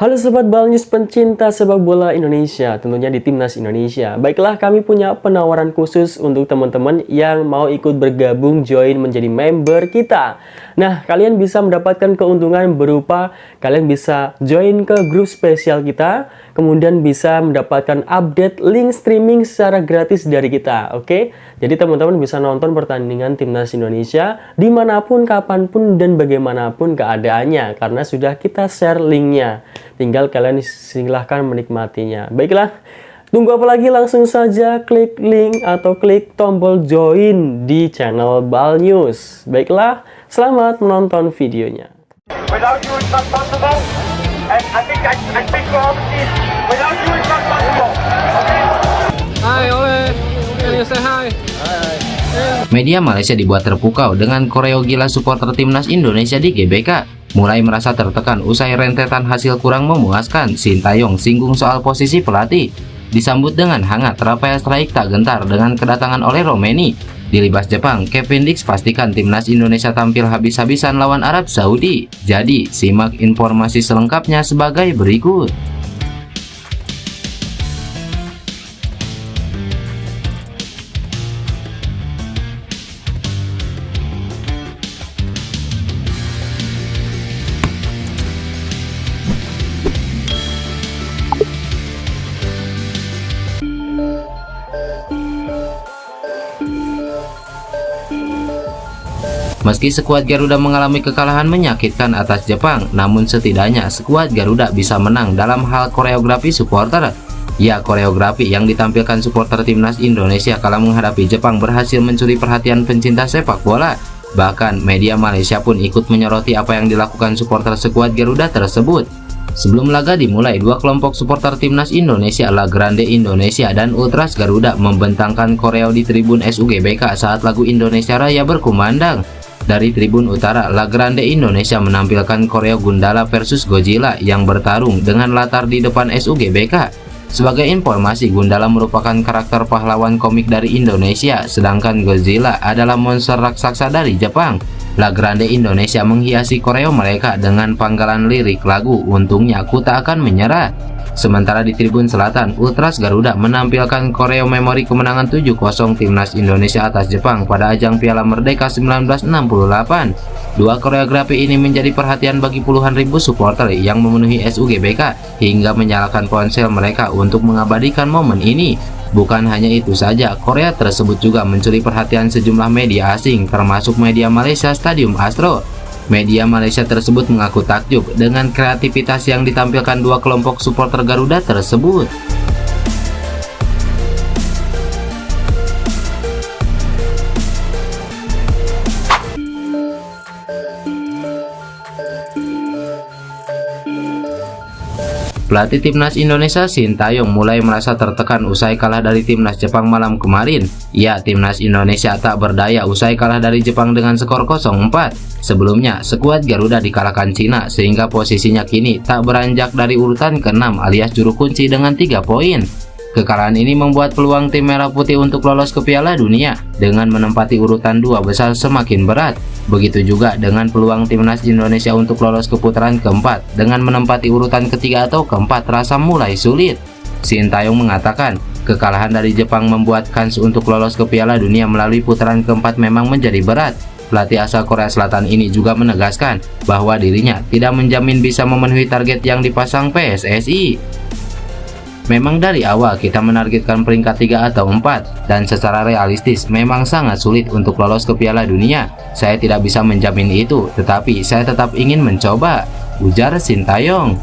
Halo Sobat Balnews pencinta sepak bola Indonesia, tentunya di Timnas Indonesia. Baiklah, kami punya penawaran khusus untuk teman-teman yang mau ikut bergabung join menjadi member kita. Nah, kalian bisa mendapatkan keuntungan berupa kalian bisa join ke grup spesial kita, kemudian bisa mendapatkan update link streaming secara gratis dari kita, oke? Jadi teman-teman bisa nonton pertandingan Timnas Indonesia dimanapun, kapanpun, dan bagaimanapun keadaannya, karena sudah kita share linknya. Tinggal kalian silahkan menikmatinya. Baiklah, tunggu apa lagi? Langsung saja klik link atau klik tombol join di channel Balnews. Baiklah, selamat menonton videonya. Without you it's not possible, and I think for all the teams, without you it's not possible. Okay? Hai Ole, can you say hi? Media Malaysia dibuat terpukau dengan koreo gila supporter timnas Indonesia di GBK. Mulai merasa tertekan usai rentetan hasil kurang memuaskan, Sintayong singgung soal posisi pelatih. Disambut dengan hangat, Rafael Struijk tak gentar dengan kedatangan oleh Romeni. Di Libas Jepang, Kevin Dix pastikan timnas Indonesia tampil habis-habisan lawan Arab Saudi. Jadi, simak informasi selengkapnya sebagai berikut. Meski skuad Garuda mengalami kekalahan menyakitkan atas Jepang, namun setidaknya skuad Garuda bisa menang dalam hal koreografi supporter. Ya, koreografi yang ditampilkan supporter timnas Indonesia kala menghadapi Jepang berhasil mencuri perhatian pencinta sepak bola. Bahkan media Malaysia pun ikut menyoroti apa yang dilakukan supporter skuad Garuda tersebut. Sebelum laga dimulai, dua kelompok supporter timnas Indonesia, La Grande Indonesia dan Ultras Garuda membentangkan koreo di tribun SUGBK saat lagu Indonesia Raya berkumandang. Dari tribun utara, La Grande Indonesia menampilkan koreo Gundala versus Godzilla yang bertarung dengan latar di depan SUGBK. Sebagai informasi, Gundala merupakan karakter pahlawan komik dari Indonesia, sedangkan Godzilla adalah monster raksasa dari Jepang. La Grande Indonesia menghiasi koreo mereka dengan panggalan lirik lagu Untungnya Aku Tak Akan Menyerah. Sementara di tribun selatan, Ultras Garuda menampilkan koreo memori kemenangan 7-0 timnas Indonesia atas Jepang pada ajang Piala Merdeka 1968. Dua koreografi ini menjadi perhatian bagi puluhan ribu supporter yang memenuhi SUGBK hingga menyalakan ponsel mereka untuk mengabadikan momen ini. Bukan hanya itu saja, Korea tersebut juga mencuri perhatian sejumlah media asing, termasuk media Malaysia Stadium Astro. Media Malaysia tersebut mengaku takjub dengan kreativitas yang ditampilkan dua kelompok supporter Garuda tersebut. Pelatih timnas Indonesia Sintayong mulai merasa tertekan usai kalah dari timnas Jepang malam kemarin. Ya, timnas Indonesia tak berdaya usai kalah dari Jepang dengan skor 0-4. Sebelumnya, skuad Garuda dikalahkan Cina sehingga posisinya kini tak beranjak dari urutan ke-6 alias juru kunci dengan 3 poin. Kekalahan ini membuat peluang tim Merah Putih untuk lolos ke Piala Dunia dengan menempati urutan 2 besar semakin berat. Begitu juga dengan peluang timnas Indonesia untuk lolos ke putaran keempat dengan menempati urutan ketiga atau keempat terasa mulai sulit. Sintayong mengatakan, kekalahan dari Jepang membuat kans untuk lolos ke Piala Dunia melalui putaran keempat memang menjadi berat. Pelatih asal Korea Selatan ini juga menegaskan bahwa dirinya tidak menjamin bisa memenuhi target yang dipasang PSSI. Memang dari awal kita menargetkan peringkat 3 atau 4 dan secara realistis memang sangat sulit untuk lolos ke Piala Dunia. Saya tidak bisa menjamin itu, tetapi saya tetap ingin mencoba, ujar Sintayong.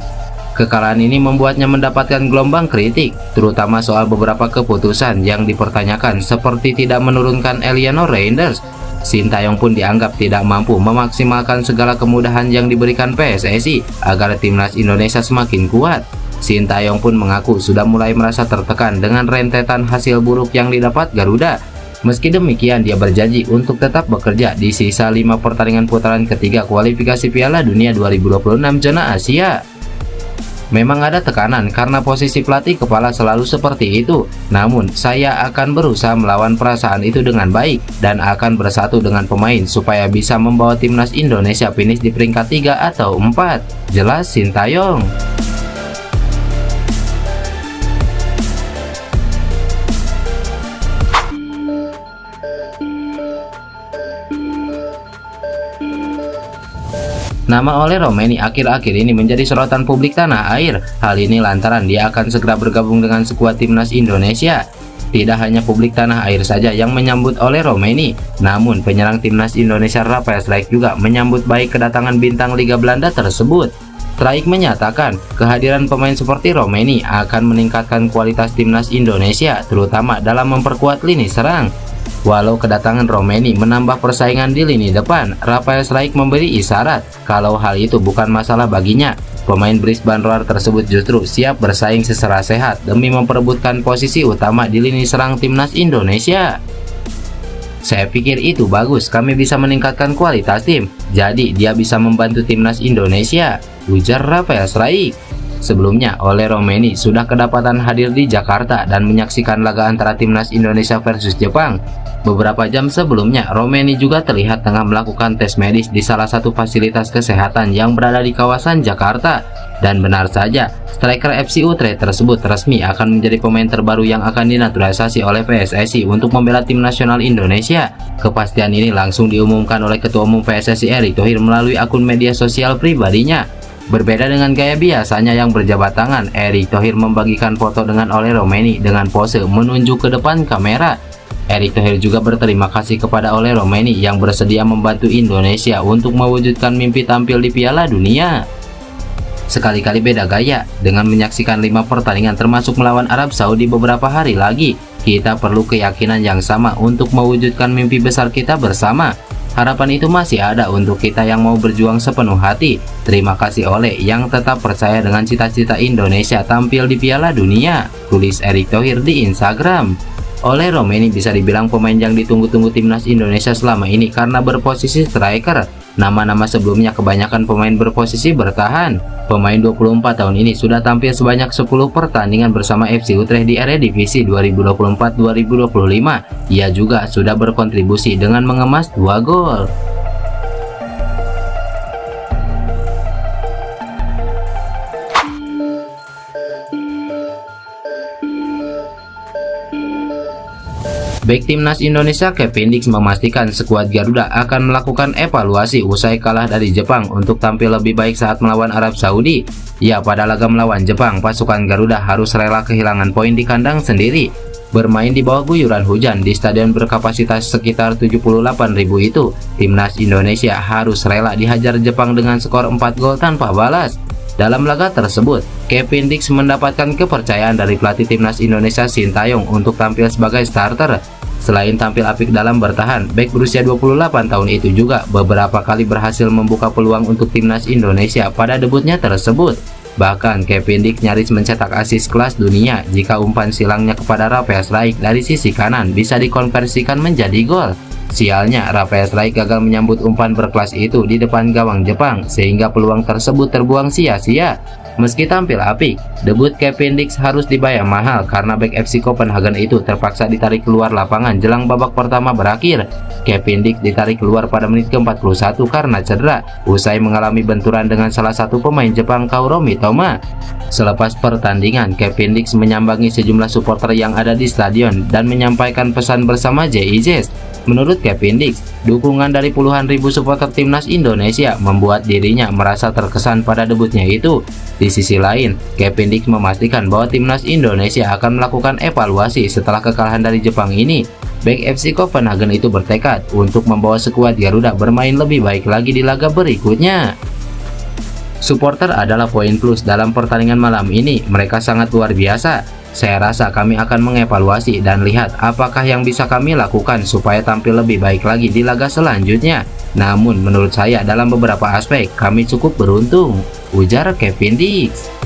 Kekalahan ini membuatnya mendapatkan gelombang kritik, terutama soal beberapa keputusan yang dipertanyakan seperti tidak menurunkan Eleanor Reinders. Sintayong pun dianggap tidak mampu memaksimalkan segala kemudahan yang diberikan PSSI agar timnas Indonesia semakin kuat. Sintayong pun mengaku sudah mulai merasa tertekan dengan rentetan hasil buruk yang didapat Garuda. Meski demikian, dia berjanji untuk tetap bekerja di sisa 5 pertandingan putaran ketiga kualifikasi Piala Dunia 2026 zona Asia. Memang ada tekanan karena posisi pelatih kepala selalu seperti itu. Namun, saya akan berusaha melawan perasaan itu dengan baik dan akan bersatu dengan pemain supaya bisa membawa timnas Indonesia finish di peringkat 3 atau 4, jelas Sintayong. Nama Ole Romaini akhir-akhir ini menjadi sorotan publik tanah air. Hal ini lantaran dia akan segera bergabung dengan skuad timnas Indonesia. Tidak hanya publik tanah air saja yang menyambut Ole Romaini, namun penyerang timnas Indonesia Rafael Strijk juga menyambut baik kedatangan bintang Liga Belanda tersebut. Strijk menyatakan kehadiran pemain seperti Romaini akan meningkatkan kualitas timnas Indonesia, terutama dalam memperkuat lini serang. Walau kedatangan Romaini menambah persaingan di lini depan, Rafael Strijk memberi isyarat kalau hal itu bukan masalah baginya. Pemain Brisbane Roar tersebut justru siap bersaing secara sehat demi memperebutkan posisi utama di lini serang timnas Indonesia. Saya pikir itu bagus, kami bisa meningkatkan kualitas tim, jadi dia bisa membantu timnas Indonesia, ujar Rafael Strijk. Sebelumnya, Ole Romaini sudah kedapatan hadir di Jakarta dan menyaksikan laga antara timnas Indonesia versus Jepang. Beberapa jam sebelumnya, Romaini juga terlihat tengah melakukan tes medis di salah satu fasilitas kesehatan yang berada di kawasan Jakarta. Dan benar saja, striker FC Utrecht tersebut resmi akan menjadi pemain terbaru yang akan dinaturalisasi oleh PSSI untuk membela tim nasional Indonesia. Kepastian ini langsung diumumkan oleh Ketua Umum PSSI Erick Thohir melalui akun media sosial pribadinya. Berbeda dengan gaya biasanya yang berjabat tangan, Erick Thohir membagikan foto dengan Ole Romaini dengan pose menunjuk ke depan kamera. Erick Thohir juga berterima kasih kepada Ole Romaini yang bersedia membantu Indonesia untuk mewujudkan mimpi tampil di Piala Dunia. Sekali-kali beda gaya, dengan menyaksikan 5 pertandingan termasuk melawan Arab Saudi beberapa hari lagi, kita perlu keyakinan yang sama untuk mewujudkan mimpi besar kita bersama. Harapan itu masih ada untuk kita yang mau berjuang sepenuh hati. Terima kasih Ole yang tetap percaya dengan cita-cita Indonesia tampil di Piala Dunia, tulis Erick Thohir di Instagram. Ole Romaini bisa dibilang pemain yang ditunggu-tunggu timnas Indonesia selama ini karena berposisi striker. Nama-nama sebelumnya kebanyakan pemain berposisi bertahan. Pemain 24 tahun ini sudah tampil sebanyak 10 pertandingan bersama FC Utrecht di Eredivisie 2024-2025. Ia juga sudah berkontribusi dengan mengemas 2 gol. Bek timnas Indonesia Kevin Dix memastikan skuad Garuda akan melakukan evaluasi usai kalah dari Jepang untuk tampil lebih baik saat melawan Arab Saudi. Ya, pada laga melawan Jepang, pasukan Garuda harus rela kehilangan poin di kandang sendiri. Bermain di bawah guyuran hujan di stadion berkapasitas sekitar 78.000 itu, timnas Indonesia harus rela dihajar Jepang dengan skor 4 gol tanpa balas. Dalam laga tersebut, Kevin Dix mendapatkan kepercayaan dari pelatih timnas Indonesia Sintayong untuk tampil sebagai starter. Selain tampil apik dalam bertahan, bek berusia 28 tahun itu juga beberapa kali berhasil membuka peluang untuk timnas Indonesia pada debutnya tersebut. Bahkan Kevin Dix nyaris mencetak assist kelas dunia jika umpan silangnya kepada Rafael Strijk dari sisi kanan bisa dikonversikan menjadi gol. Sialnya, Rafael Strijk gagal menyambut umpan berkelas itu di depan gawang Jepang sehingga peluang tersebut terbuang sia-sia. Meski tampil apik, debut Kevin Dix harus dibayar mahal karena bek FC Copenhagen itu terpaksa ditarik keluar lapangan jelang babak pertama berakhir. Kevin Dix ditarik keluar pada menit ke-41 karena cedera usai mengalami benturan dengan salah satu pemain Jepang Kaoru Mitoma. Selepas pertandingan, Kevin Dix menyambangi sejumlah supporter yang ada di stadion dan menyampaikan pesan bersama JIJs. Menurut Kevin Dix, dukungan dari puluhan ribu supporter timnas Indonesia membuat dirinya merasa terkesan pada debutnya itu. Di sisi lain, Kevin Dix memastikan bahwa timnas Indonesia akan melakukan evaluasi setelah kekalahan dari Jepang ini. Bek FC Copenhagen itu bertekad untuk membawa skuad Garuda bermain lebih baik lagi di laga berikutnya. Supporter adalah poin plus dalam pertandingan malam ini, mereka sangat luar biasa. Saya rasa kami akan mengevaluasi dan lihat apakah yang bisa kami lakukan supaya tampil lebih baik lagi di laga selanjutnya. Namun menurut saya dalam beberapa aspek kami cukup beruntung, ujar Kevin Dix.